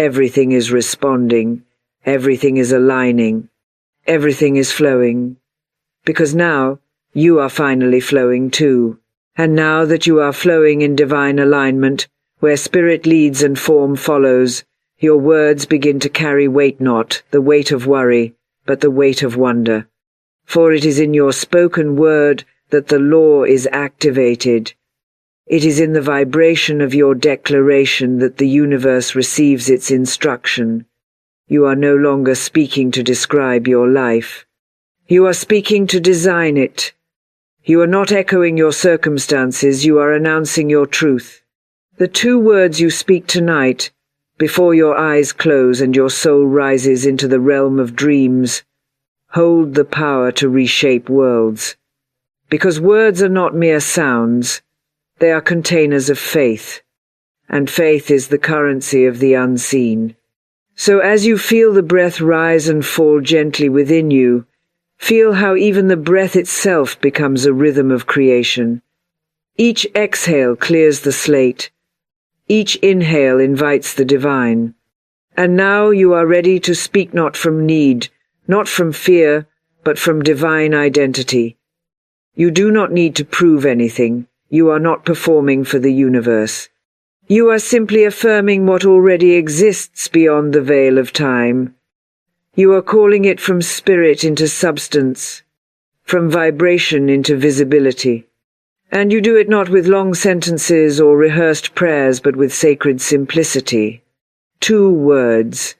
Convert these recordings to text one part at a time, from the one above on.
Everything is responding. Everything is aligning. Everything is flowing. Because now, you are finally flowing too. And now that you are flowing in divine alignment, where spirit leads and form follows, your words begin to carry weight, not the weight of worry, but the weight of wonder. For it is in your spoken word that the law is activated. It is in the vibration of your declaration that the universe receives its instruction. You are no longer speaking to describe your life. You are speaking to design it. You are not echoing your circumstances, you are announcing your truth. The 2 words you speak tonight, before your eyes close and your soul rises into the realm of dreams, hold the power to reshape worlds. Because words are not mere sounds, they are containers of faith, and faith is the currency of the unseen. So as you feel the breath rise and fall gently within you, feel how even the breath itself becomes a rhythm of creation. Each exhale clears the slate. Each inhale invites the divine. And now you are ready to speak not from need, not from fear, but from divine identity. You do not need to prove anything. You are not performing for the universe. You are simply affirming what already exists beyond the veil of time. You are calling it from spirit into substance, from vibration into visibility. And you do it not with long sentences or rehearsed prayers, but with sacred simplicity. 2 words,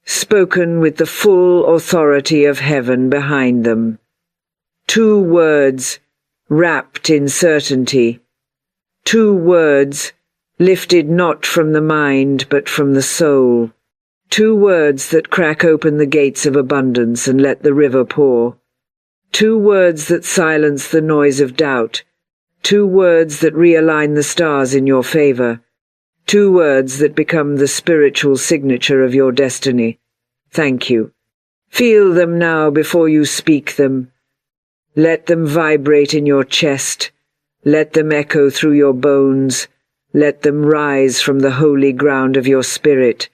spoken with the full authority of heaven behind them. 2 words, wrapped in certainty. 2 words, lifted not from the mind but from the soul. 2 words that crack open the gates of abundance and let the river pour. 2 words that silence the noise of doubt. 2 words that realign the stars in your favor. 2 words that become the spiritual signature of your destiny. Thank you. Feel them now before you speak them. Let them vibrate in your chest. Let them echo through your bones. Let them rise from the holy ground of your spirit.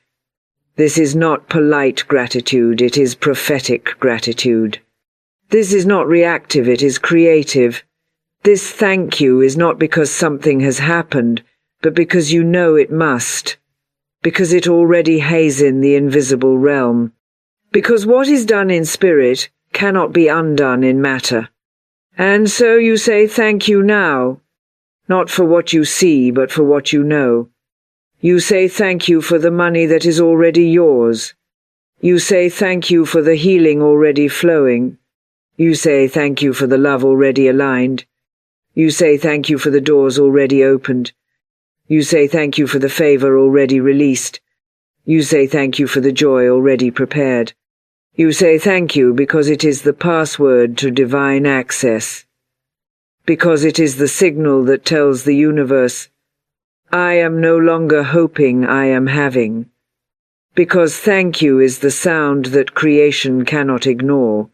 This is not polite gratitude, it is prophetic gratitude. This is not reactive, it is creative. This thank you is not because something has happened, but because you know it must. Because it already has in the invisible realm. Because what is done in spirit cannot be undone in matter. And so you say thank you now, not for what you see, but for what you know. You say thank you for the money that is already yours. You say thank you for the healing already flowing. You say thank you for the love already aligned. You say thank you for the doors already opened. You say thank you for the favor already released. You say thank you for the joy already prepared. You say thank you because it is the password to divine access. Because it is the signal that tells the universe, I am no longer hoping, I am having. Because thank you is the sound that creation cannot ignore.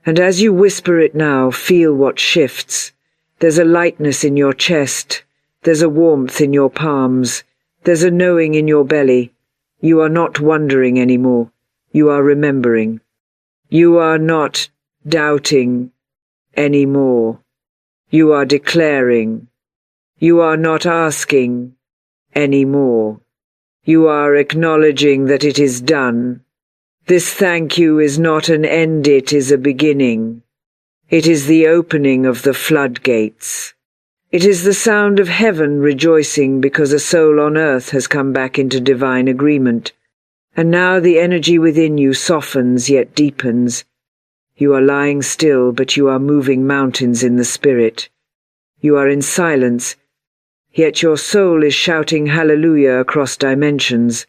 And as you whisper it now, feel what shifts. There's a lightness in your chest. There's a warmth in your palms. There's a knowing in your belly. You are not wondering anymore. You are remembering. You are not doubting anymore. You are declaring. You are not asking anymore. You are acknowledging that it is done. This thank you is not an end, it is a beginning. It is the opening of the floodgates. It is the sound of heaven rejoicing because a soul on earth has come back into divine agreement. And now the energy within you softens yet deepens. You are lying still, but you are moving mountains in the spirit. You are in silence, yet your soul is shouting hallelujah across dimensions.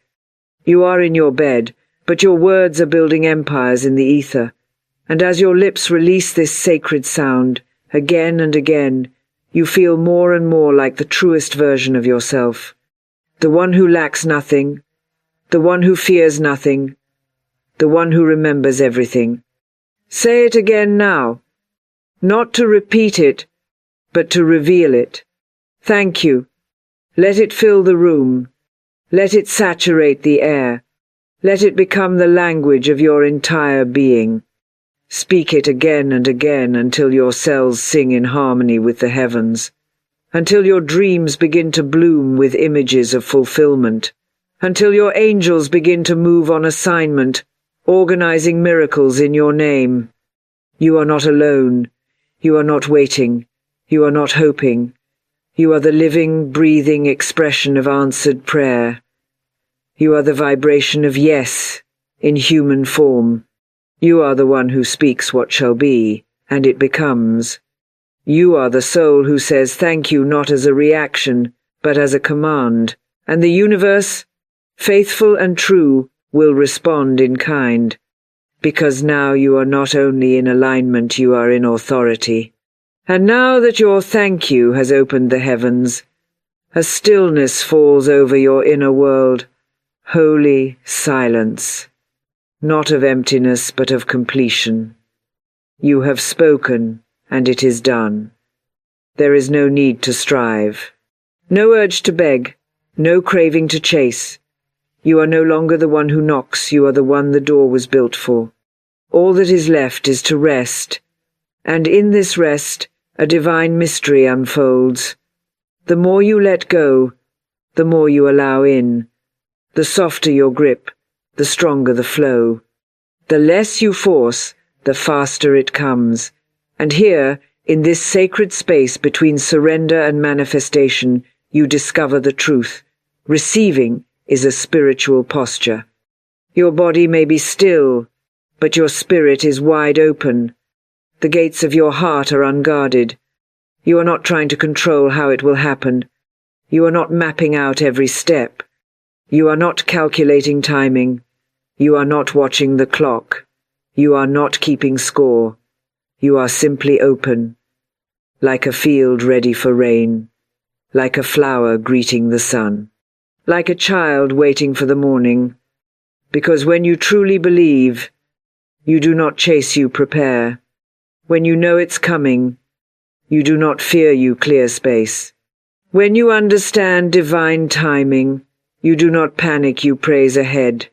You are in your bed, but your words are building empires in the ether. And as your lips release this sacred sound, again and again, you feel more and more like the truest version of yourself. The one who lacks nothing, the one who fears nothing, the one who remembers everything. Say it again now, not to repeat it, but to reveal it. Thank you. Let it fill the room. Let it saturate the air. Let it become the language of your entire being. Speak it again and again until your cells sing in harmony with the heavens, until your dreams begin to bloom with images of fulfillment, until your angels begin to move on assignment, organizing miracles in your name. You are not alone. You are not waiting. You are not hoping. You are the living, breathing expression of answered prayer. You are the vibration of yes in human form. You are the one who speaks what shall be, and it becomes. You are the soul who says thank you not as a reaction, but as a command, and the universe, faithful and true, will respond in kind, because now you are not only in alignment, you are in authority. And now that your thank you has opened the heavens, a stillness falls over your inner world, holy silence. Not of emptiness, but of completion. You have spoken, and it is done. There is no need to strive, no urge to beg, no craving to chase. You are no longer the one who knocks, you are the one the door was built for. All that is left is to rest, and in this rest, a divine mystery unfolds. The more you let go, the more you allow in. The softer your grip, the stronger the flow. The less you force, the faster it comes. And here, in this sacred space between surrender and manifestation, you discover the truth. Receiving is a spiritual posture. Your body may be still, but your spirit is wide open. The gates of your heart are unguarded. You are not trying to control how it will happen. You are not mapping out every step. You are not calculating timing. You are not watching the clock. You are not keeping score. You are simply open, like a field ready for rain, like a flower greeting the sun, like a child waiting for the morning. Because when you truly believe, you do not chase, you prepare. When you know it's coming, you do not fear, you clear space. When you understand divine timing, you do not panic, you praise ahead.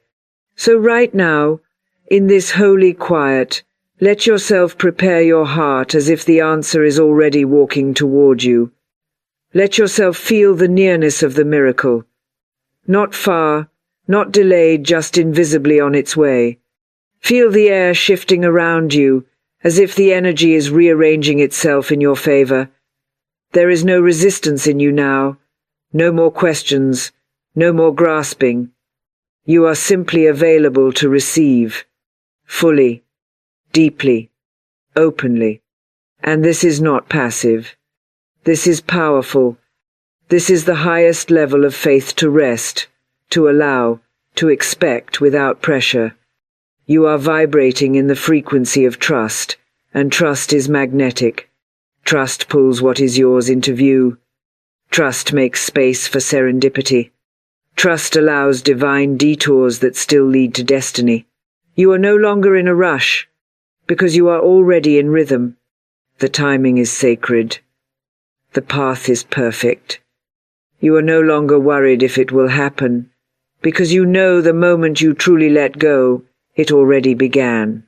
So right now, in this holy quiet, let yourself prepare your heart as if the answer is already walking toward you. Let yourself feel the nearness of the miracle. Not far, not delayed, just invisibly on its way. Feel the air shifting around you, as if the energy is rearranging itself in your favor. There is no resistance in you now, no more questions, no more grasping. You are simply available to receive, fully, deeply, openly. And this is not passive. This is powerful. This is the highest level of faith, to rest, to allow, to expect without pressure. You are vibrating in the frequency of trust, and trust is magnetic. Trust pulls what is yours into view. Trust makes space for serendipity. Trust allows divine detours that still lead to destiny. You are no longer in a rush, because you are already in rhythm. The timing is sacred. The path is perfect. You are no longer worried if it will happen, because you know the moment you truly let go, it already began.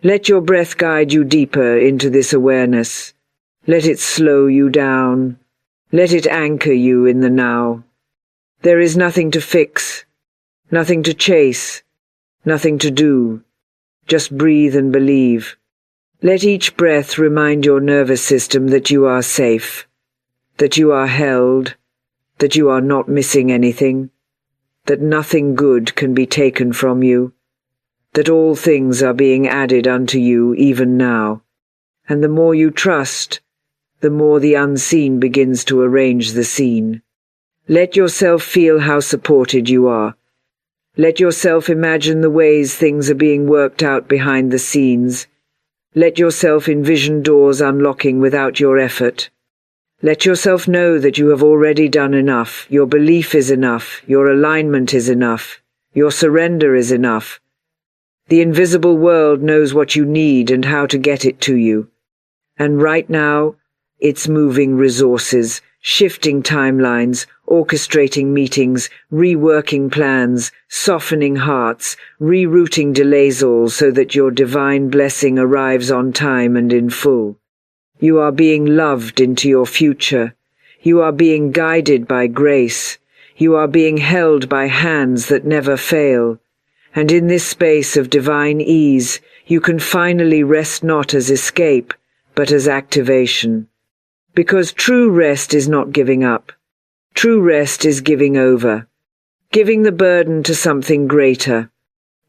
Let your breath guide you deeper into this awareness. Let it slow you down. Let it anchor you in the now. There is nothing to fix, nothing to chase, nothing to do. Just breathe and believe. Let each breath remind your nervous system that you are safe, that you are held, that you are not missing anything, that nothing good can be taken from you, that all things are being added unto you even now. And the more you trust, the more the unseen begins to arrange the scene. Let yourself feel how supported you are. Let yourself imagine the ways things are being worked out behind the scenes. Let yourself envision doors unlocking without your effort. Let yourself know that you have already done enough. Your belief is enough. Your alignment is enough. Your surrender is enough. The invisible world knows what you need and how to get it to you. And right now, it's moving resources, shifting timelines, orchestrating meetings, reworking plans, softening hearts, rerouting delays, all so that your divine blessing arrives on time and in full. You are being loved into your future. You are being guided by grace. You are being held by hands that never fail. And in this space of divine ease, you can finally rest not as escape, but as activation. Because true rest is not giving up. True rest is giving over. Giving the burden to something greater.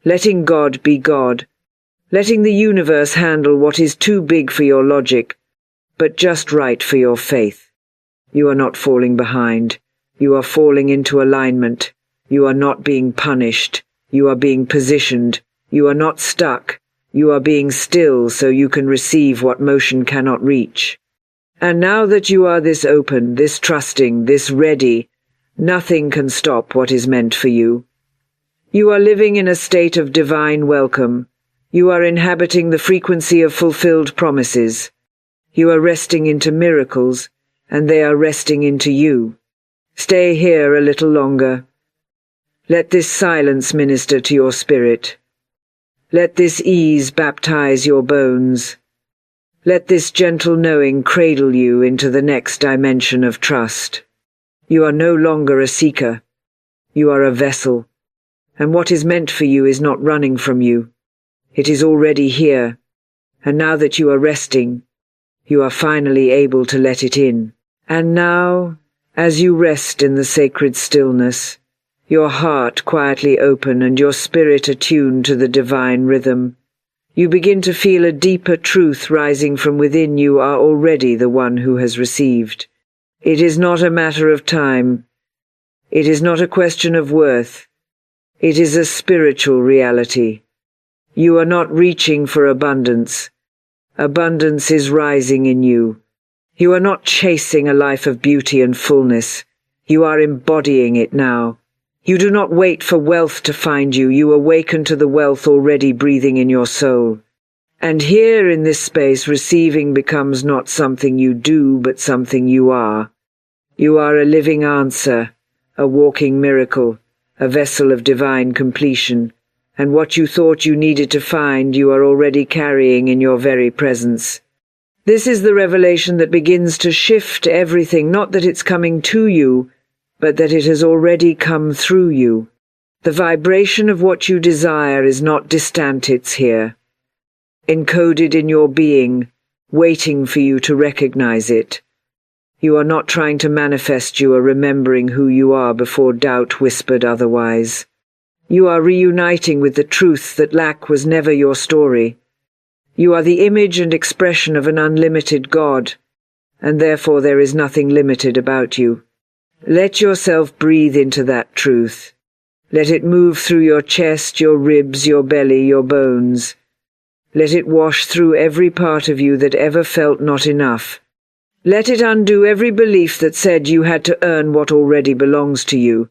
Letting God be God. Letting the universe handle what is too big for your logic, but just right for your faith. You are not falling behind. You are falling into alignment. You are not being punished. You are being positioned. You are not stuck. You are being still so you can receive what motion cannot reach. And now that you are this open, this trusting, this ready, nothing can stop what is meant for you. You are living in a state of divine welcome. You are inhabiting the frequency of fulfilled promises. You are resting into miracles, and they are resting into you. Stay here a little longer. Let this silence minister to your spirit. Let this ease baptize your bones. Let this gentle knowing cradle you into the next dimension of trust. You are no longer a seeker. You are a vessel. And what is meant for you is not running from you. It is already here. And now that you are resting, you are finally able to let it in. And now, as you rest in the sacred stillness, your heart quietly open and your spirit attuned to the divine rhythm, you begin to feel a deeper truth rising from within. You are already the one who has received. It is not a matter of time. It is not a question of worth. It is a spiritual reality. You are not reaching for abundance. Abundance is rising in you. You are not chasing a life of beauty and fullness. You are embodying it now. You do not wait for wealth to find you. You awaken to the wealth already breathing in your soul. And here in this space, receiving becomes not something you do, but something you are. You are a living answer, a walking miracle, a vessel of divine completion. And what you thought you needed to find, you are already carrying in your very presence. This is the revelation that begins to shift everything, not that it's coming to you, but that it has already come through you. The vibration of what you desire is not distant, it's here. Encoded in your being, waiting for you to recognize it. You are not trying to manifest, you are remembering who you are before doubt whispered otherwise. You are reuniting with the truth that lack was never your story. You are the image and expression of an unlimited God, and therefore there is nothing limited about you. Let yourself breathe into that truth. Let it move through your chest, your ribs, your belly, your bones. Let it wash through every part of you that ever felt not enough. Let it undo every belief that said you had to earn what already belongs to you.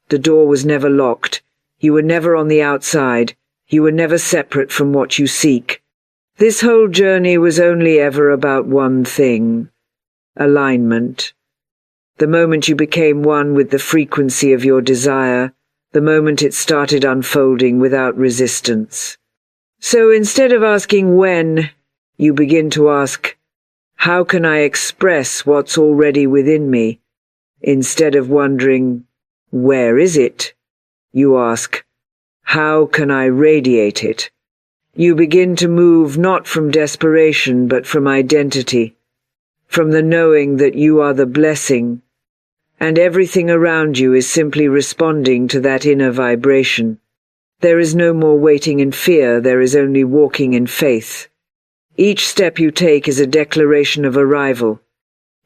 The door was never locked. You were never on the outside. You were never separate from what you seek. This whole journey was only ever about one thing: alignment. The moment you became one with the frequency of your desire, the moment it started unfolding without resistance. So instead of asking when, you begin to ask, how can I express what's already within me? Instead of wondering, where is it? You ask, how can I radiate it? You begin to move not from desperation but from identity, from the knowing that you are the blessing, and everything around you is simply responding to that inner vibration. There is no more waiting in fear, there is only walking in faith. Each step you take is a declaration of arrival.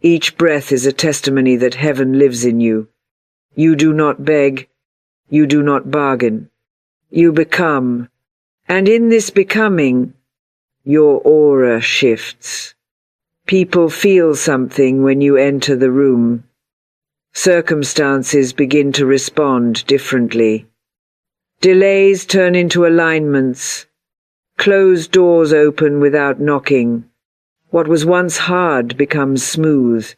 Each breath is a testimony that heaven lives in you. You do not beg, you do not bargain. You become, and in this becoming, your aura shifts. People feel something when you enter the room. Circumstances begin to respond differently. Delays turn into alignments. Closed doors open without knocking. What was once hard becomes smooth.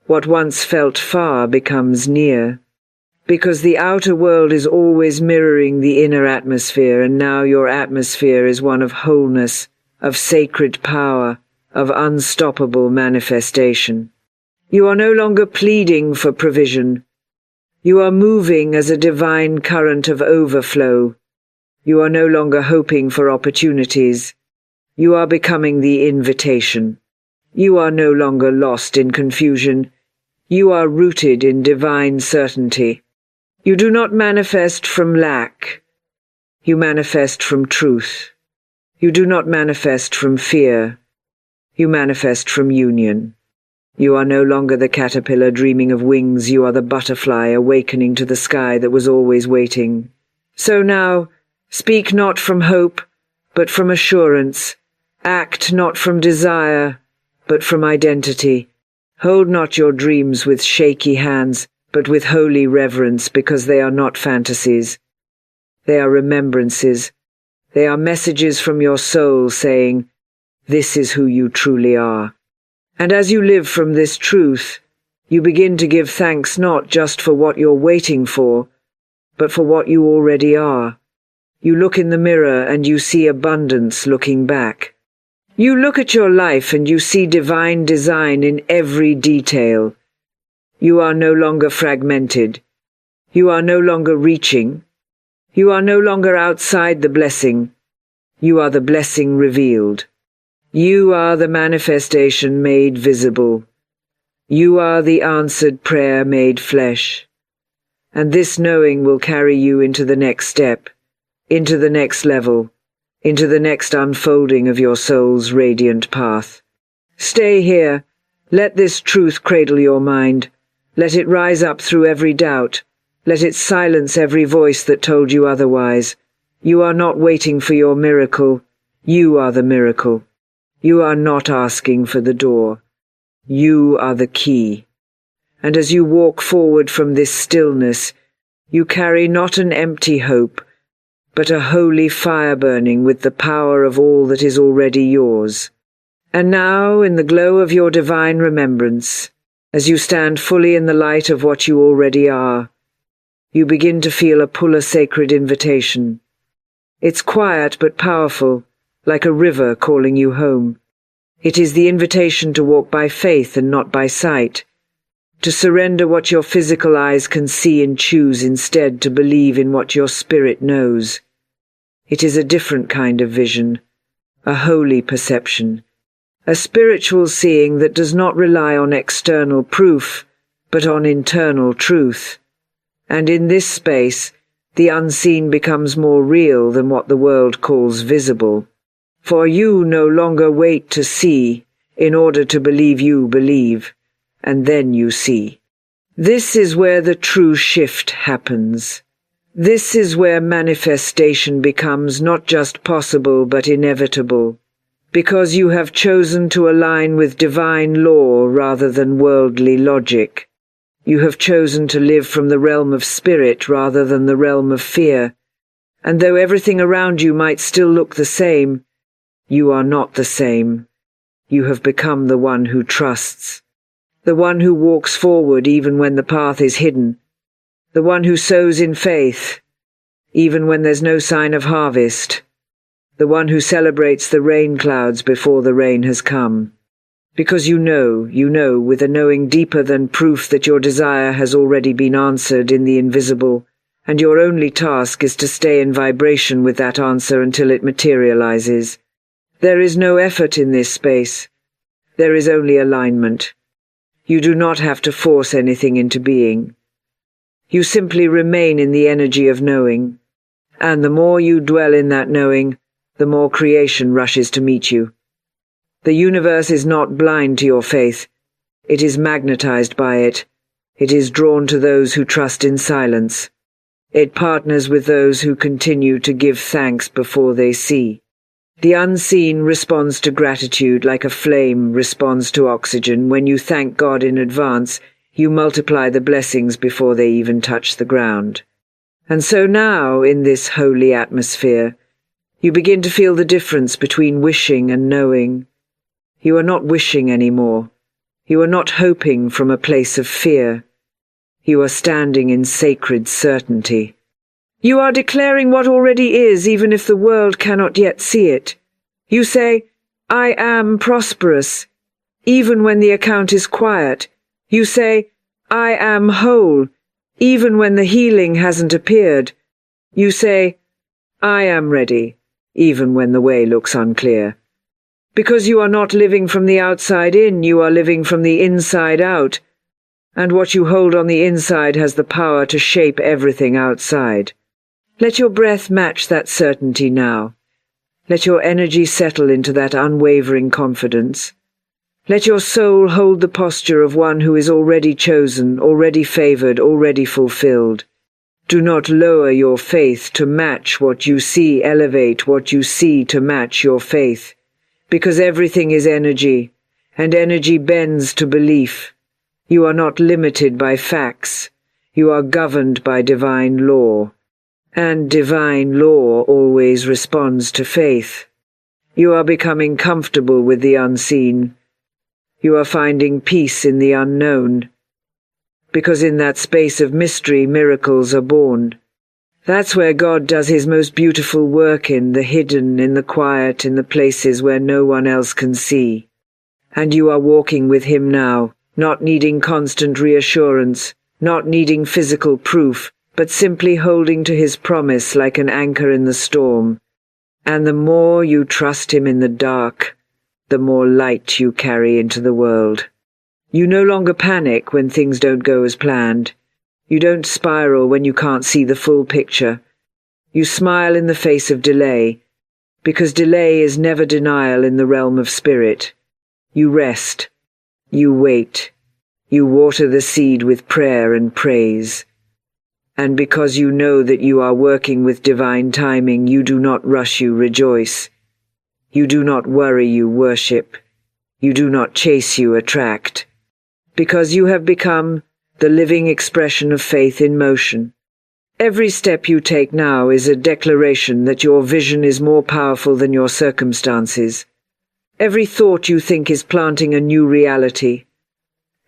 What once felt far becomes near. Because the outer world is always mirroring the inner atmosphere, and now your atmosphere is one of wholeness, of sacred power, of unstoppable manifestation. You are no longer pleading for provision. You are moving as a divine current of overflow. You are no longer hoping for opportunities. You are becoming the invitation. You are no longer lost in confusion. You are rooted in divine certainty. You do not manifest from lack. You manifest from truth. You do not manifest from fear. You manifest from union. You are no longer the caterpillar dreaming of wings. You are the butterfly awakening to the sky that was always waiting. So now, speak not from hope, but from assurance. Act not from desire, but from identity. Hold not your dreams with shaky hands, but with holy reverence, because they are not fantasies. They are remembrances. They are messages from your soul saying, "This is who you truly are." And as you live from this truth, you begin to give thanks not just for what you're waiting for, but for what you already are. You look in the mirror and you see abundance looking back. You look at your life and you see divine design in every detail. You are no longer fragmented. You are no longer reaching. You are no longer outside the blessing. You are the blessing revealed. You are the manifestation made visible. You are the answered prayer made flesh. And this knowing will carry you into the next step, into the next level, into the next unfolding of your soul's radiant path. Stay here. Let this truth cradle your mind. Let it rise up through every doubt. Let it silence every voice that told you otherwise. You are not waiting for your miracle. You are the miracle. You are not asking for the door. You are the key. And as you walk forward from this stillness, you carry not an empty hope, but a holy fire burning with the power of all that is already yours. And now, in the glow of your divine remembrance, as you stand fully in the light of what you already are, you begin to feel a pull a sacred invitation. It's quiet but powerful, like a river calling you home. It is the invitation to walk by faith and not by sight, to surrender what your physical eyes can see and choose instead to believe in what your spirit knows. It is a different kind of vision, a holy perception, a spiritual seeing that does not rely on external proof, but on internal truth. And in this space, the unseen becomes more real than what the world calls visible. For you no longer wait to see in order to believe you believe, and then you see. This is where the true shift happens. This is where manifestation becomes not just possible but inevitable, because you have chosen to align with divine law rather than worldly logic. You have chosen to live from the realm of spirit rather than the realm of fear, and though everything around you might still look the same, you are not the same. You have become the one who trusts, the one who walks forward even when the path is hidden, the one who sows in faith, even when there's no sign of harvest, the one who celebrates the rain clouds before the rain has come. Because you know with a knowing deeper than proof that your desire has already been answered in the invisible, and your only task is to stay in vibration with that answer until it materializes. There is no effort in this space. There is only alignment. You do not have to force anything into being. You simply remain in the energy of knowing, and the more you dwell in that knowing, the more creation rushes to meet you. The universe is not blind to your faith. It is magnetized by it. It is drawn to those who trust in silence. It partners with those who continue to give thanks before they see. The unseen responds to gratitude like a flame responds to oxygen. When you thank God in advance, you multiply the blessings before they even touch the ground. And so now, in this holy atmosphere, you begin to feel the difference between wishing and knowing. You are not wishing anymore. You are not hoping from a place of fear. You are standing in sacred certainty. You are declaring what already is, even if the world cannot yet see it. You say, I am prosperous, even when the account is quiet. You say, I am whole, even when the healing hasn't appeared. You say, I am ready, even when the way looks unclear. Because you are not living from the outside in, you are living from the inside out. And what you hold on the inside has the power to shape everything outside. Let your breath match that certainty now. Let your energy settle into that unwavering confidence. Let your soul hold the posture of one who is already chosen, already favored, already fulfilled. Do not lower your faith to match what you see, elevate what you see to match your faith. Because everything is energy, and energy bends to belief. You are not limited by facts. You are governed by divine law. And divine law always responds to faith. You are becoming comfortable with the unseen. You are finding peace in the unknown. Because in that space of mystery, miracles are born. That's where God does his most beautiful work, in the hidden, in the quiet, in the places where no one else can see. And you are walking with him now, not needing constant reassurance, not needing physical proof, but simply holding to his promise like an anchor in the storm. And the more you trust him in the dark, the more light you carry into the world. You no longer panic when things don't go as planned. You don't spiral when you can't see the full picture. You smile in the face of delay, because delay is never denial in the realm of spirit. You rest. You wait. You water the seed with prayer and praise. And because you know that you are working with divine timing, you do not rush, you rejoice. You do not worry, you worship. You do not chase, you attract. Because you have become the living expression of faith in motion. Every step you take now is a declaration that your vision is more powerful than your circumstances. Every thought you think is planting a new reality.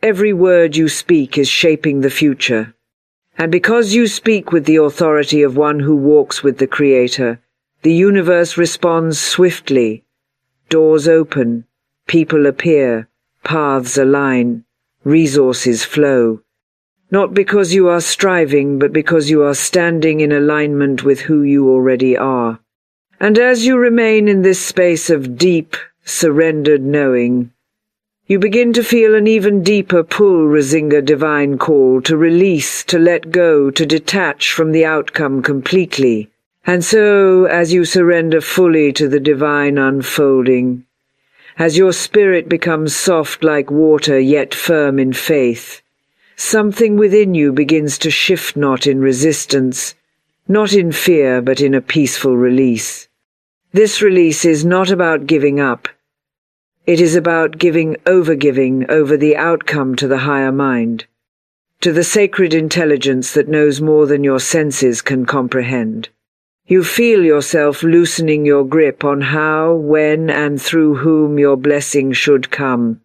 Every word you speak is shaping the future. And because you speak with the authority of one who walks with the Creator, the universe responds swiftly. Doors open, people appear, paths align, resources flow. Not because you are striving, but because you are standing in alignment with who you already are. And as you remain in this space of deep, surrendered knowing, you begin to feel an even deeper pull, Razinga divine call, to release, to let go, to detach from the outcome completely. And so, as you surrender fully to the divine unfolding, as your spirit becomes soft like water yet firm in faith, something within you begins to shift, not in resistance, not in fear, but in a peaceful release. This release is not about giving up. It is about overgiving over the outcome to the higher mind, to the sacred intelligence that knows more than your senses can comprehend. You feel yourself loosening your grip on how, when, and through whom your blessing should come.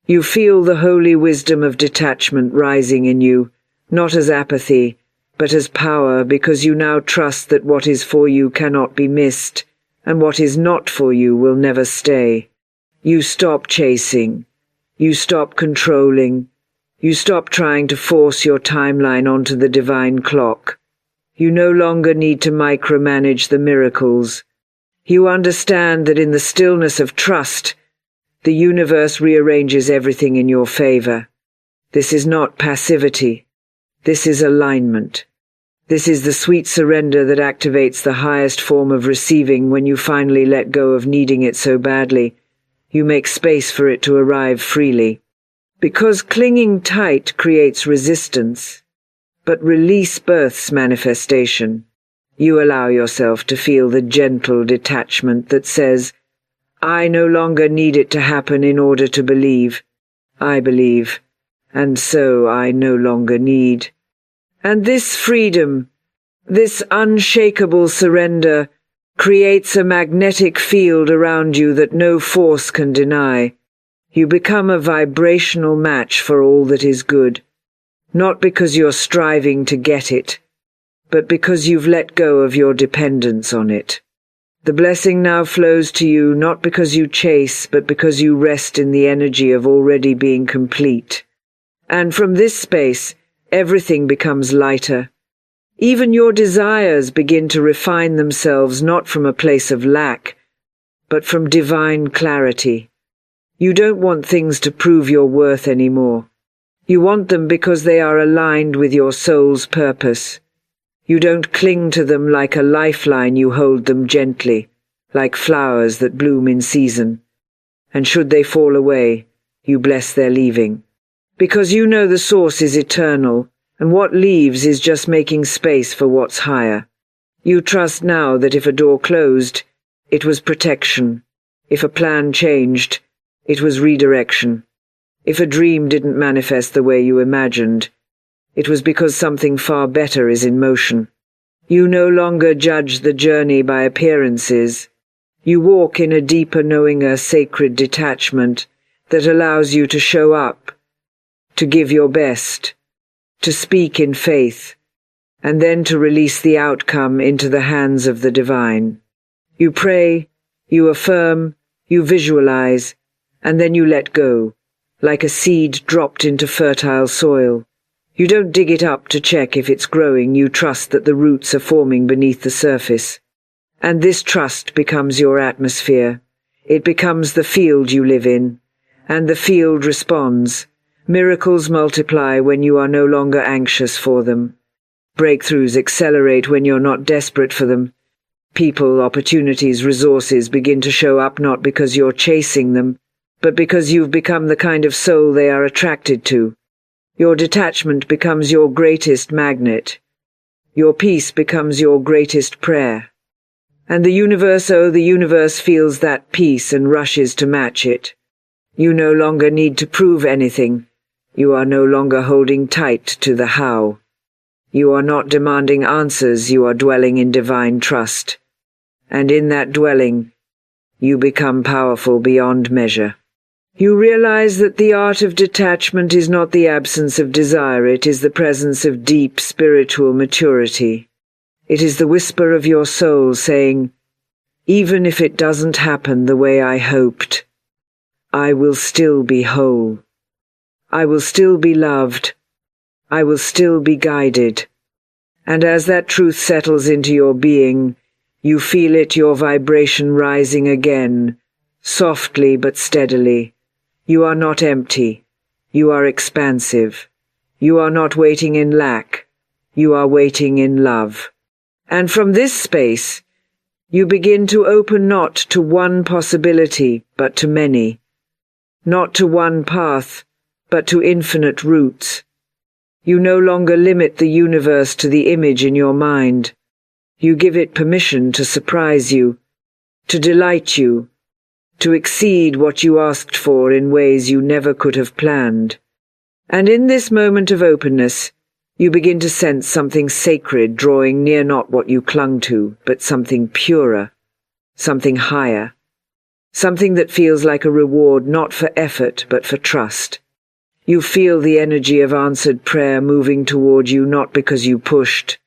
You feel the holy wisdom of detachment rising in you, not as apathy, but as power, because you now trust that what is for you cannot be missed, and what is not for you will never stay. You stop chasing. You stop controlling. You stop trying to force your timeline onto the divine clock. You no longer need to micromanage the miracles. You understand that in the stillness of trust, the universe rearranges everything in your favor. This is not passivity. This is alignment. This is the sweet surrender that activates the highest form of receiving when you finally let go of needing it so badly. You make space for it to arrive freely. Because clinging tight creates resistance, but release births manifestation. You allow yourself to feel the gentle detachment that says, I no longer need it to happen in order to believe. I believe, and so I no longer need. And this freedom, this unshakable surrender, creates a magnetic field around you that no force can deny. You become a vibrational match for all that is good, not because you're striving to get it, but because you've let go of your dependence on it. The blessing now flows to you not because you chase, but because you rest in the energy of already being complete. And from this space, everything becomes lighter. Even your desires begin to refine themselves not from a place of lack, but from divine clarity. You don't want things to prove your worth anymore. You want them because they are aligned with your soul's purpose. You don't cling to them like a lifeline, you hold them gently, like flowers that bloom in season. And should they fall away, you bless their leaving. Because you know the source is eternal, and what leaves is just making space for what's higher. You trust now that if a door closed, it was protection. If a plan changed, it was redirection. If a dream didn't manifest the way you imagined, it was because something far better is in motion. You no longer judge the journey by appearances. You walk in a deeper knowing, a sacred detachment that allows you to show up, to give your best, to speak in faith, and then to release the outcome into the hands of the divine. You pray, you affirm, you visualize, and then you let go, like a seed dropped into fertile soil. You don't dig it up to check if it's growing, you trust that the roots are forming beneath the surface. And this trust becomes your atmosphere. It becomes the field you live in, and the field responds. Miracles multiply when you are no longer anxious for them. Breakthroughs accelerate when you're not desperate for them. People, opportunities, resources begin to show up not because you're chasing them, but because you've become the kind of soul they are attracted to. Your detachment becomes your greatest magnet. Your peace becomes your greatest prayer. And the universe feels that peace and rushes to match it. You no longer need to prove anything. You are no longer holding tight to the how. You are not demanding answers, you are dwelling in divine trust. And in that dwelling, you become powerful beyond measure. You realize that the art of detachment is not the absence of desire, it is the presence of deep spiritual maturity. It is the whisper of your soul saying, even if it doesn't happen the way I hoped, I will still be whole. I will still be loved. I will still be guided. And as that truth settles into your being, you feel it, your vibration rising again, softly but steadily. You are not empty. You are expansive. You are not waiting in lack. You are waiting in love. And from this space, you begin to open not to one possibility, but to many. Not to one path, but to infinite routes. You no longer limit the universe to the image in your mind. You give it permission to surprise you, to delight you, to exceed what you asked for in ways you never could have planned. And in this moment of openness, you begin to sense something sacred drawing near, not what you clung to, but something purer, something higher, something that feels like a reward not for effort but for trust. You feel the energy of answered prayer moving toward you not because you pushed,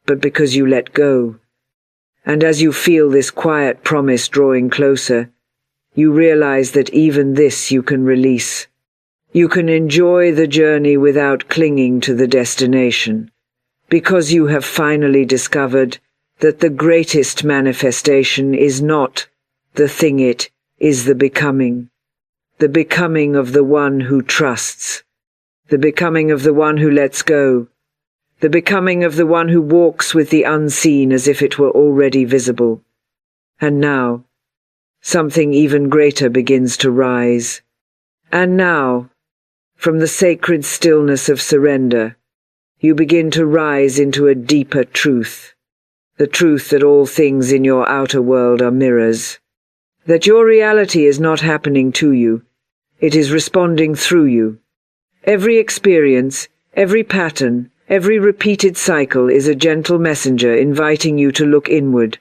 but because you let go. And as you feel this quiet promise drawing closer, you realize that even this you can release. You can enjoy the journey without clinging to the destination, because you have finally discovered that the greatest manifestation is not the thing, it is the becoming of the one who trusts, the becoming of the one who lets go, the becoming of the one who walks with the unseen as if it were already visible. And now, something even greater begins to rise. And now, from the sacred stillness of surrender, you begin to rise into a deeper truth, the truth that all things in your outer world are mirrors, that your reality is not happening to you, it is responding through you. Every experience, every pattern, every repeated cycle is a gentle messenger inviting you to look inward,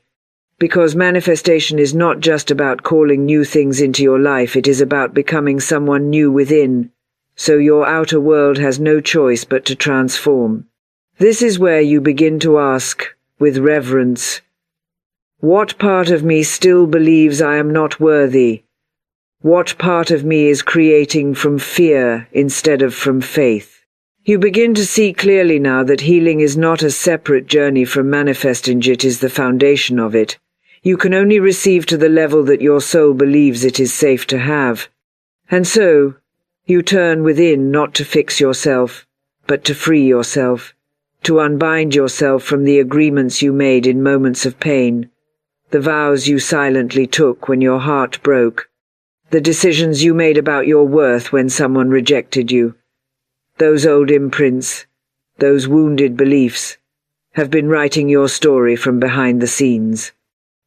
Because manifestation is not just about calling new things into your life, it is about becoming someone new within, so your outer world has no choice but to transform. This is where you begin to ask, with reverence, what part of me still believes I am not worthy? What part of me is creating from fear instead of from faith? You begin to see clearly now that healing is not a separate journey from manifesting, it is the foundation of it. You can only receive to the level that your soul believes it is safe to have. And so, you turn within not to fix yourself, but to free yourself, to unbind yourself from the agreements you made in moments of pain, the vows you silently took when your heart broke, the decisions you made about your worth when someone rejected you. Those old imprints, those wounded beliefs, have been writing your story from behind the scenes.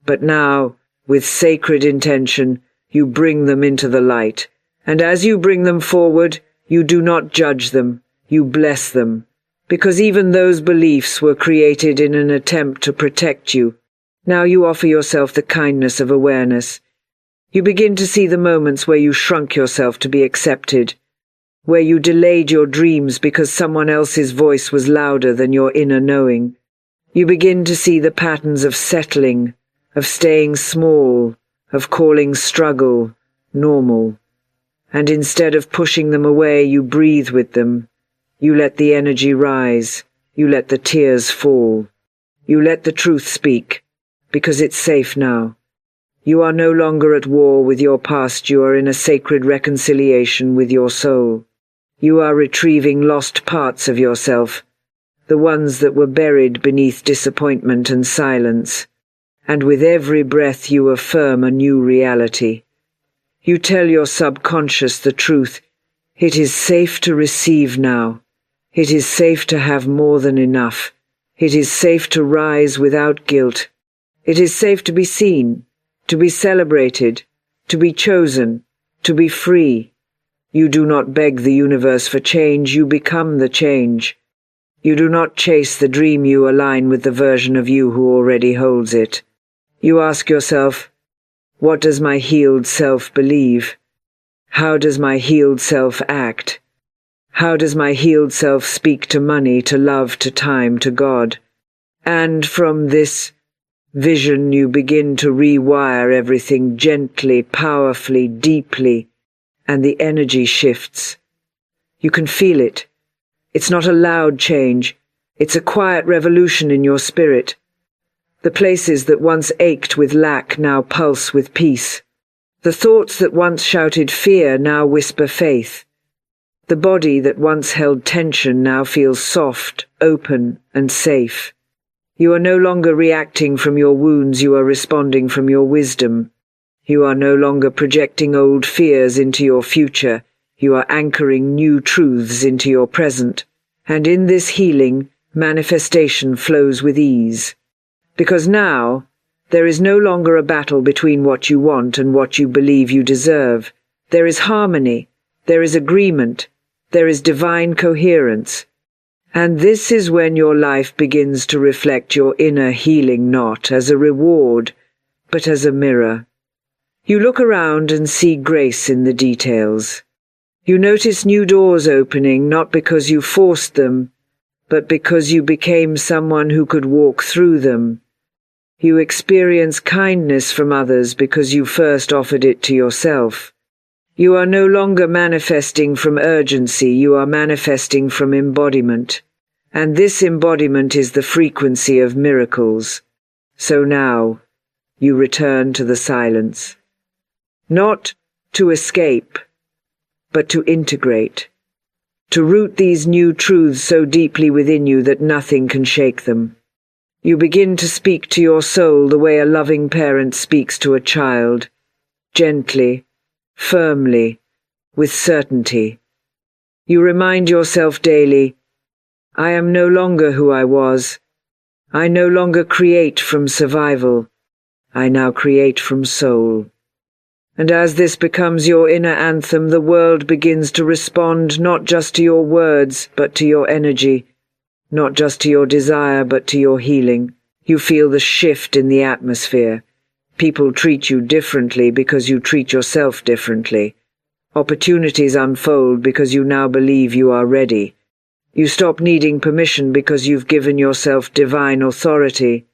But now, with sacred intention, you bring them into the light, and as you bring them forward, you do not judge them, you bless them, because even those beliefs were created in an attempt to protect you. Now you offer yourself the kindness of awareness. You begin to see the moments where you shrunk yourself to be accepted, where you delayed your dreams because someone else's voice was louder than your inner knowing. You begin to see the patterns of settling, of staying small, of calling struggle normal. And instead of pushing them away, you breathe with them. You let the energy rise. You let the tears fall. You let the truth speak, because it's safe now. You are no longer at war with your past, you are in a sacred reconciliation with your soul. You are retrieving lost parts of yourself, the ones that were buried beneath disappointment and silence. And with every breath you affirm a new reality. You tell your subconscious the truth. It is safe to receive now. It is safe to have more than enough. It is safe to rise without guilt. It is safe to be seen, to be celebrated, to be chosen, to be free. You do not beg the universe for change, you become the change. You do not chase the dream, you align with the version of you who already holds it. You ask yourself, what does my healed self believe? How does my healed self act? How does my healed self speak to money, to love, to time, to God? And from this vision you begin to rewire everything gently, powerfully, deeply, and the energy shifts. You can feel it. It's not a loud change. It's a quiet revolution in your spirit. The places that once ached with lack now pulse with peace. The thoughts that once shouted fear now whisper faith. The body that once held tension now feels soft, open, and safe. You are no longer reacting from your wounds, you are responding from your wisdom. You are no longer projecting old fears into your future, you are anchoring new truths into your present. And in this healing, manifestation flows with ease. Because now, there is no longer a battle between what you want and what you believe you deserve. There is harmony, there is agreement, there is divine coherence. And this is when your life begins to reflect your inner healing, not as a reward, but as a mirror. You look around and see grace in the details. You notice new doors opening, not because you forced them, but because you became someone who could walk through them. You experience kindness from others because you first offered it to yourself. You are no longer manifesting from urgency, you are manifesting from embodiment. And this embodiment is the frequency of miracles. So now, you return to the silence. Not to escape, but to integrate. To root these new truths so deeply within you that nothing can shake them. You begin to speak to your soul the way a loving parent speaks to a child, gently, firmly, with certainty. You remind yourself daily, I am no longer who I was. I no longer create from survival. I now create from soul. And as this becomes your inner anthem, the world begins to respond not just to your words, but to your energy, not just to your desire, but to your healing. You feel the shift in the atmosphere. People treat you differently because you treat yourself differently. Opportunities unfold because you now believe you are ready. You stop needing permission because you've given yourself divine authority.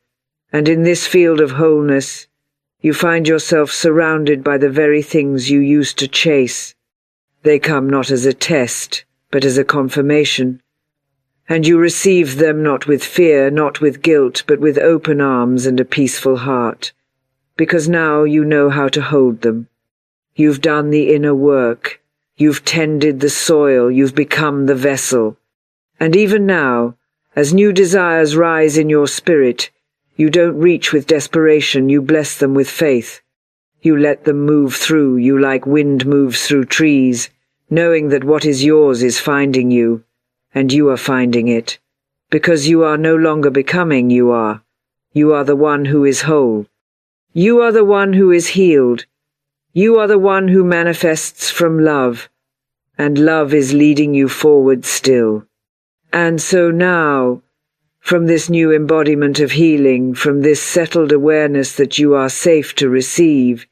And in this field of wholeness, you find yourself surrounded by the very things you used to chase. They come not as a test, but as a confirmation. And you receive them not with fear, not with guilt, but with open arms and a peaceful heart. Because now you know how to hold them. You've done the inner work. You've tended the soil. You've become the vessel. And even now, as new desires rise in your spirit, you don't reach with desperation, you bless them with faith. You let them move through you like wind moves through trees, knowing that what is yours is finding you, and you are finding it. Because you are no longer becoming, you are. You are the one who is whole. You are the one who is healed. You are the one who manifests from love, and love is leading you forward still. And so now, from this new embodiment of healing, from this settled awareness that you are safe to receive,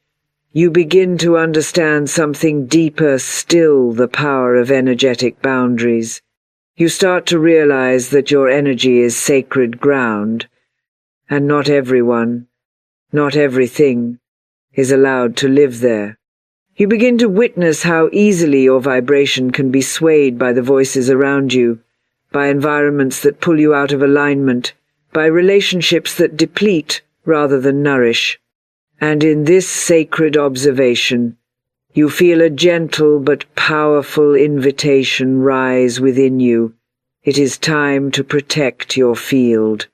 you begin to understand something deeper still, the power of energetic boundaries. You start to realize that your energy is sacred ground, and not everyone, not everything, is allowed to live there. You begin to witness how easily your vibration can be swayed by the voices around you, by environments that pull you out of alignment, by relationships that deplete rather than nourish. And in this sacred observation, you feel a gentle but powerful invitation rise within you. It is time to protect your field.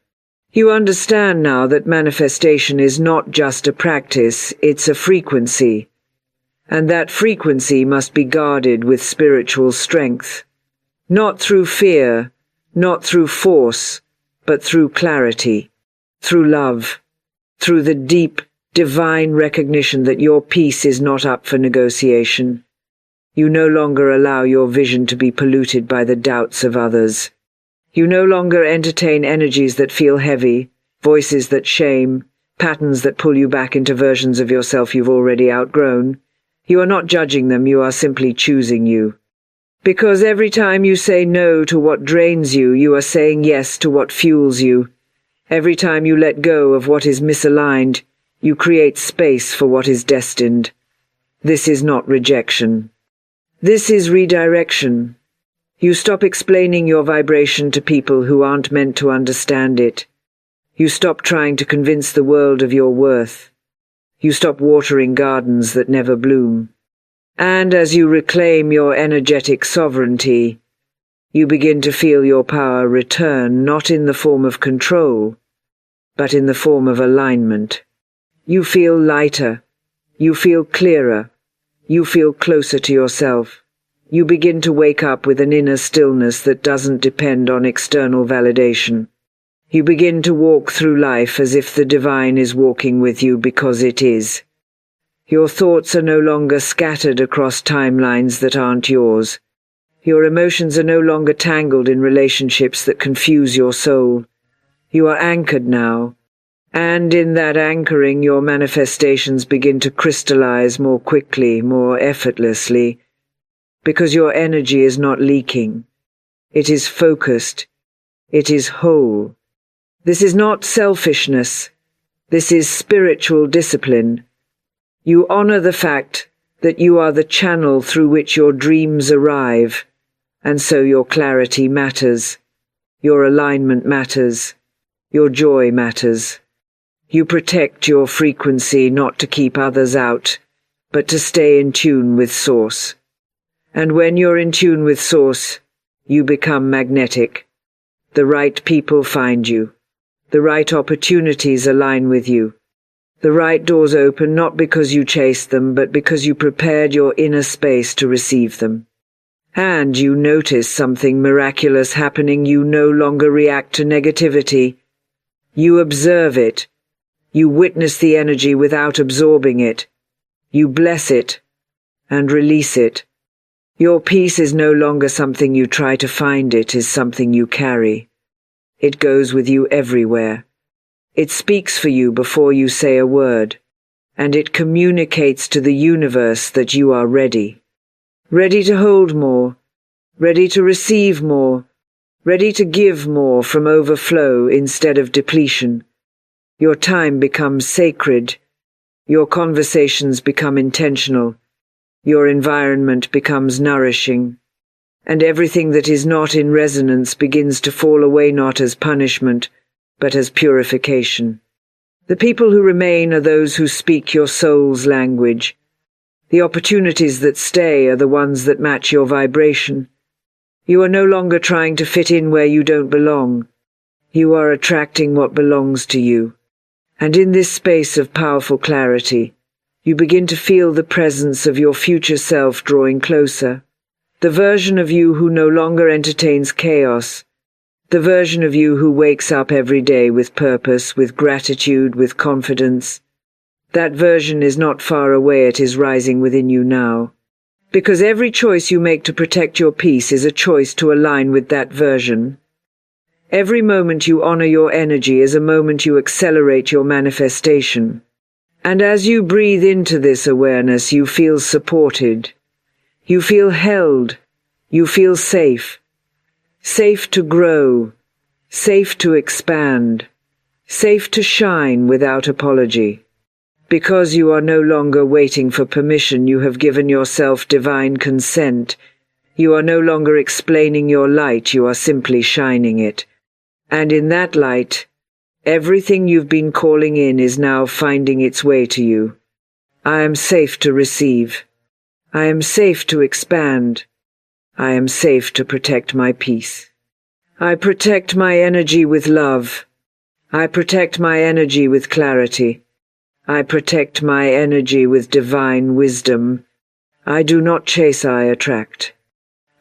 You understand now that manifestation is not just a practice, it's a frequency. And that frequency must be guarded with spiritual strength. Not through fear, not through force, but through clarity, through love, through the deep, divine recognition that your peace is not up for negotiation. You no longer allow your vision to be polluted by the doubts of others. You no longer entertain energies that feel heavy, voices that shame, patterns that pull you back into versions of yourself you've already outgrown. You are not judging them, you are simply choosing you. Because every time you say no to what drains you, you are saying yes to what fuels you. Every time you let go of what is misaligned, you create space for what is destined. This is not rejection. This is redirection. You stop explaining your vibration to people who aren't meant to understand it. You stop trying to convince the world of your worth. You stop watering gardens that never bloom. And as you reclaim your energetic sovereignty, you begin to feel your power return, not in the form of control, but in the form of alignment. You feel lighter. You feel clearer. You feel closer to yourself. You begin to wake up with an inner stillness that doesn't depend on external validation. You begin to walk through life as if the divine is walking with you because it is. Your thoughts are no longer scattered across timelines that aren't yours. Your emotions are no longer tangled in relationships that confuse your soul. You are anchored now, and in that anchoring your manifestations begin to crystallize more quickly, more effortlessly, because your energy is not leaking. It is focused. It is whole. This is not selfishness. This is spiritual discipline. You honor the fact that you are the channel through which your dreams arrive, and so your clarity matters, your alignment matters, your joy matters. You protect your frequency not to keep others out, but to stay in tune with Source. And when you're in tune with Source, you become magnetic. The right people find you. The right opportunities align with you. The right doors open not because you chased them, but because you prepared your inner space to receive them. And you notice something miraculous happening. You no longer react to negativity. You observe it. You witness the energy without absorbing it. You bless it and release it. Your peace is no longer something you try to find, it is something you carry. It goes with you everywhere. It speaks for you before you say a word, and it communicates to the universe that you are ready. Ready to hold more, ready to receive more, ready to give more from overflow instead of depletion. Your time becomes sacred. Your conversations become intentional. Your environment becomes nourishing. And everything that is not in resonance begins to fall away not as punishment, but as purification. The people who remain are those who speak your soul's language. The opportunities that stay are the ones that match your vibration. You are no longer trying to fit in where you don't belong. You are attracting what belongs to you. And in this space of powerful clarity, you begin to feel the presence of your future self drawing closer. The version of you who no longer entertains chaos. The version of you who wakes up every day with purpose, with gratitude, with confidence. That version is not far away, it is rising within you now. Because every choice you make to protect your peace is a choice to align with that version. Every moment you honor your energy is a moment you accelerate your manifestation. And as you breathe into this awareness, you feel supported. You feel held. You feel safe. Safe to grow. Safe to expand. Safe to shine without apology. Because you are no longer waiting for permission, you have given yourself divine consent. You are no longer explaining your light, you are simply shining it. And in that light, everything you've been calling in is now finding its way to you. I am safe to receive. I am safe to expand. I am safe to protect my peace. I protect my energy with love. I protect my energy with clarity. I protect my energy with divine wisdom. I do not chase, I attract.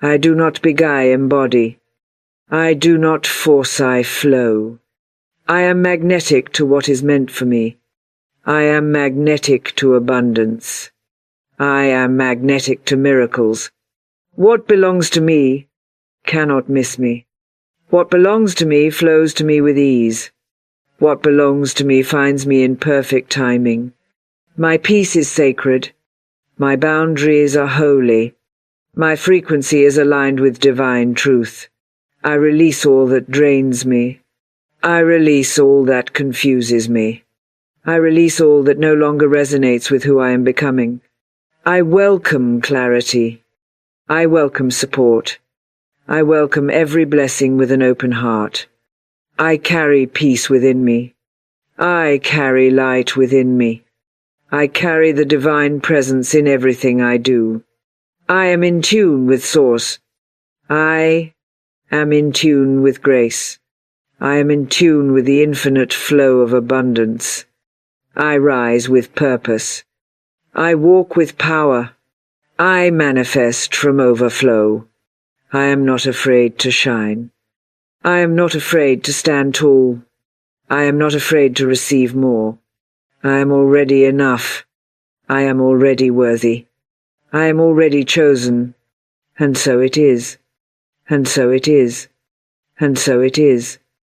I do not beg, I embody. I do not force, I flow. I am magnetic to what is meant for me. I am magnetic to abundance. I am magnetic to miracles. What belongs to me cannot miss me. What belongs to me flows to me with ease. What belongs to me finds me in perfect timing. My peace is sacred. My boundaries are holy. My frequency is aligned with divine truth. I release all that drains me. I release all that confuses me. I release all that no longer resonates with who I am becoming. I welcome clarity. I welcome support. I welcome every blessing with an open heart. I carry peace within me. I carry light within me. I carry the divine presence in everything I do. I am in tune with Source. I am in tune with grace. I am in tune with the infinite flow of abundance. I rise with purpose. I walk with power. I manifest from overflow. I am not afraid to shine. I am not afraid to stand tall. I am not afraid to receive more. I am already enough. I am already worthy. I am already chosen. And so it is. And so it is. And so it is.